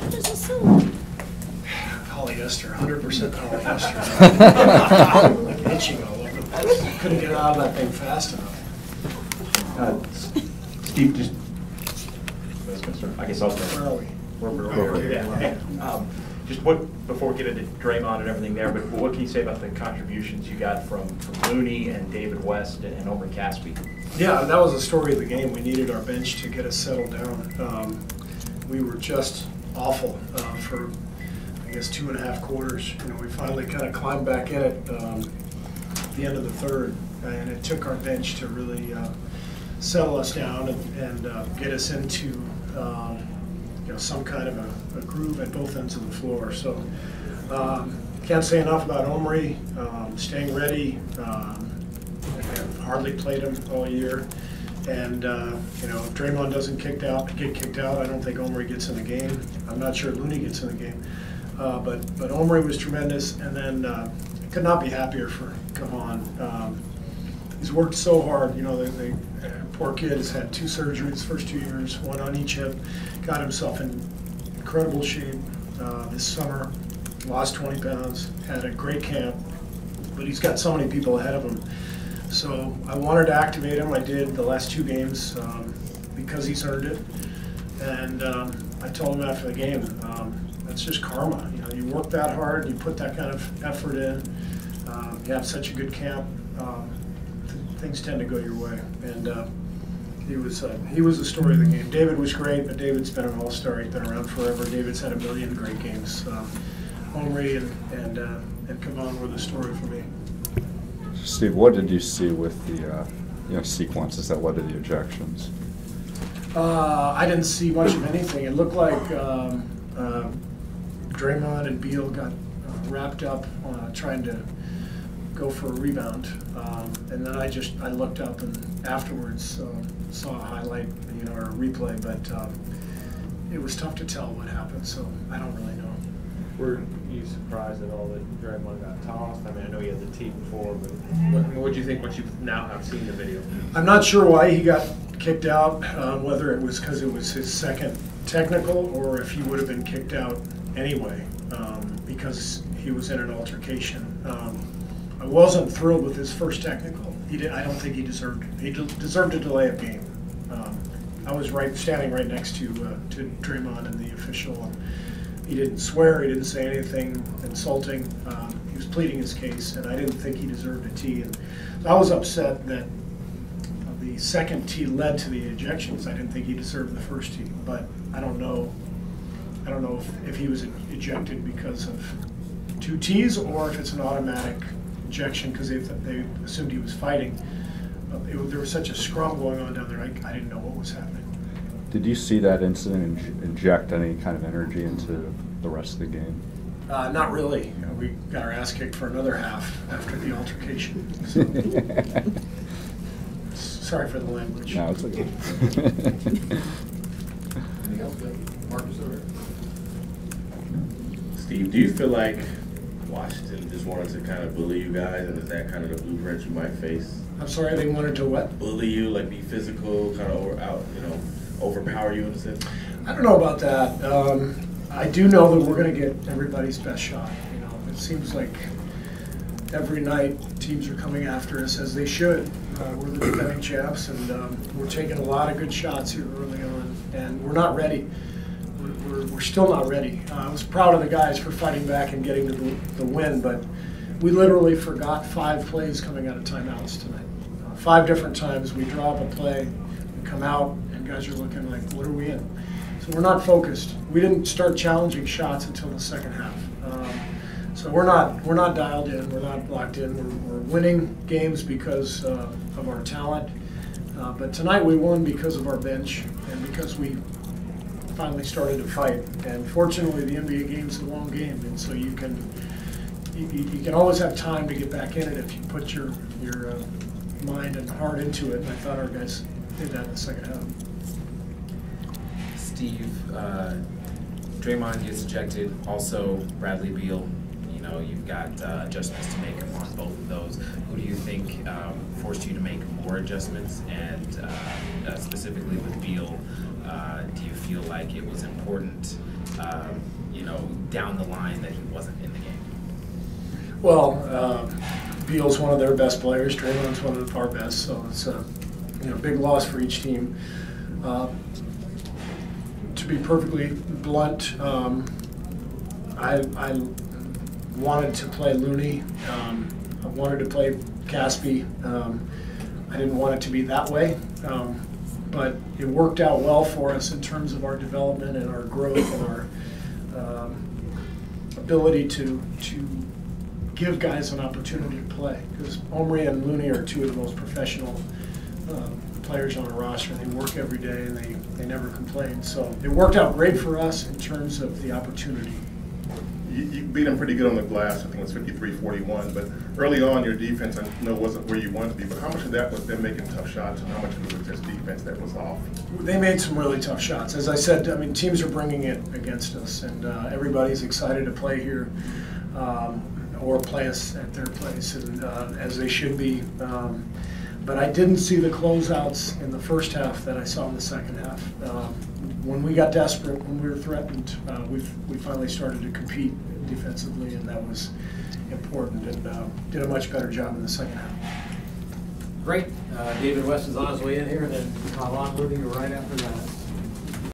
What is this silk? Polyester, 100% polyester. Like itching all over the place. Couldn't get out of that thing fast enough. Steve, just, I guess I'll start. Where are we? Just what, before we get into Draymond and everything there, but what can you say about the contributions you got from Looney and David West and Omer Casspi? Yeah, that was the story of the game. We needed our bench to get us settled down. We were just awful for, I guess, 2.5 quarters. You know, we finally kind of climbed back in it the end of the third, and it took our bench to really settle us down and get us into you know, some kind of a groove at both ends of the floor. So can't say enough about Omri, staying ready. I've hardly played him all year, and you know, if Draymond doesn't get kicked out, I don't think Omri gets in the game. I'm not sure Looney gets in the game, but Omri was tremendous, and then I could not be happier for Kavan. He's worked so hard. You know, the poor kid has had 2 surgeries the first 2 years, 1 on each hip. Got himself in incredible shape this summer. Lost 20 pounds. Had a great camp, but he's got so many people ahead of him. So I wanted to activate him. I did the last 2 games because he's earned it. And I told him after the game, that's just karma. You know, you work that hard, you put that kind of effort in, you have such a good camp. Things tend to go your way, and he was the story of the game. David was great, but David's been an all-star. He's been around forever. David's had a million great games. Omri and Kavan were the story for me. Steve, what did you see with the sequences that led to the ejections? I didn't see much of anything. It looked like Draymond and Beal got wrapped up trying to go for a rebound, and then I looked up and afterwards saw a highlight, you know, or a replay, but it was tough to tell what happened, so I don't really know. Were you surprised at all that Draymond got tossed? I mean, I know you had the tee before, but what do you think once you now have seen the video? I'm not sure why he got kicked out, whether it was because it was his second technical or if he would have been kicked out anyway, because he was in an altercation. I wasn't thrilled with his first technical. I don't think he deserved it. He deserved a delay of game. I was standing right next to Draymond and the official. And he didn't swear. He didn't say anything insulting. He was pleading his case, and I didn't think he deserved a tee. And I was upset that the second tee led to the ejections. I didn't think he deserved the first tee, but I don't know. I don't know if he was ejected because of 2 tees or if it's an automatic ejection because they assumed he was fighting. There was such a scrum going on down there, I didn't know what was happening. Did you see that incident inject any kind of energy into the rest of the game? Not really. You know, we got our ass kicked for another half after the altercation. So. Sorry for the language. No, it's okay. Anything else, Marcus? Steve, do you feel like Washington just wanted to kind of bully you guys, and is that kind of the blueprint you might face? I'm sorry, they wanted to what? Bully you, like be physical, kind of overpower you in a sense? I don't know about that. I do know that we're going to get everybody's best shot. You know, it seems like every night teams are coming after us, as they should. We're the defending champs, and we're taking a lot of good shots here early on, and we're not ready. We're still not ready. I was proud of the guys for fighting back and getting the win, but we literally forgot 5 plays coming out of timeouts tonight. 5 different times we draw up a play, we come out, and guys are looking like, what are we in? So we're not focused. We didn't start challenging shots until the second half. So we're not dialed in, we're not locked in. We're winning games because of our talent. But tonight we won because of our bench and because we finally started to fight. And fortunately, the NBA game's a long game, and so you can always have time to get back in it if you put your mind and heart into it. And I thought our guys did that in the second half. Steve, Draymond gets ejected. Also, Bradley Beal. You know, you've got adjustments to make on both of those. Who do you think forced you to make more adjustments? And specifically with Beal, do you feel like it was important you know, down the line that he wasn't in the game? Well, Beal's one of their best players. Draymond's one of our best, so it's a big loss for each team. To be perfectly blunt, I wanted to play Looney. I wanted to play Casspi. I didn't want it to be that way, but it worked out well for us in terms of our development and our growth and our ability to give guys an opportunity to play. Because Omri and Looney are two of the most professional players on a roster. They work every day and they never complain. So it worked out great for us in terms of the opportunity. You beat them pretty good on the glass. I think it was 53-41. But early on, your defense, I know, wasn't where you wanted to be. But how much of that was them making tough shots, and how much of it was just defense that was off? They made some really tough shots. As I said, I mean, teams are bringing it against us, and everybody's excited to play here or play us at their place, and as they should be. But I didn't see the closeouts in the first half that I saw in the second half. When we got desperate, when we were threatened, we finally started to compete defensively, and that was important, and did a much better job in the second half. Great. David West is on his way in here, and then Looney right after that.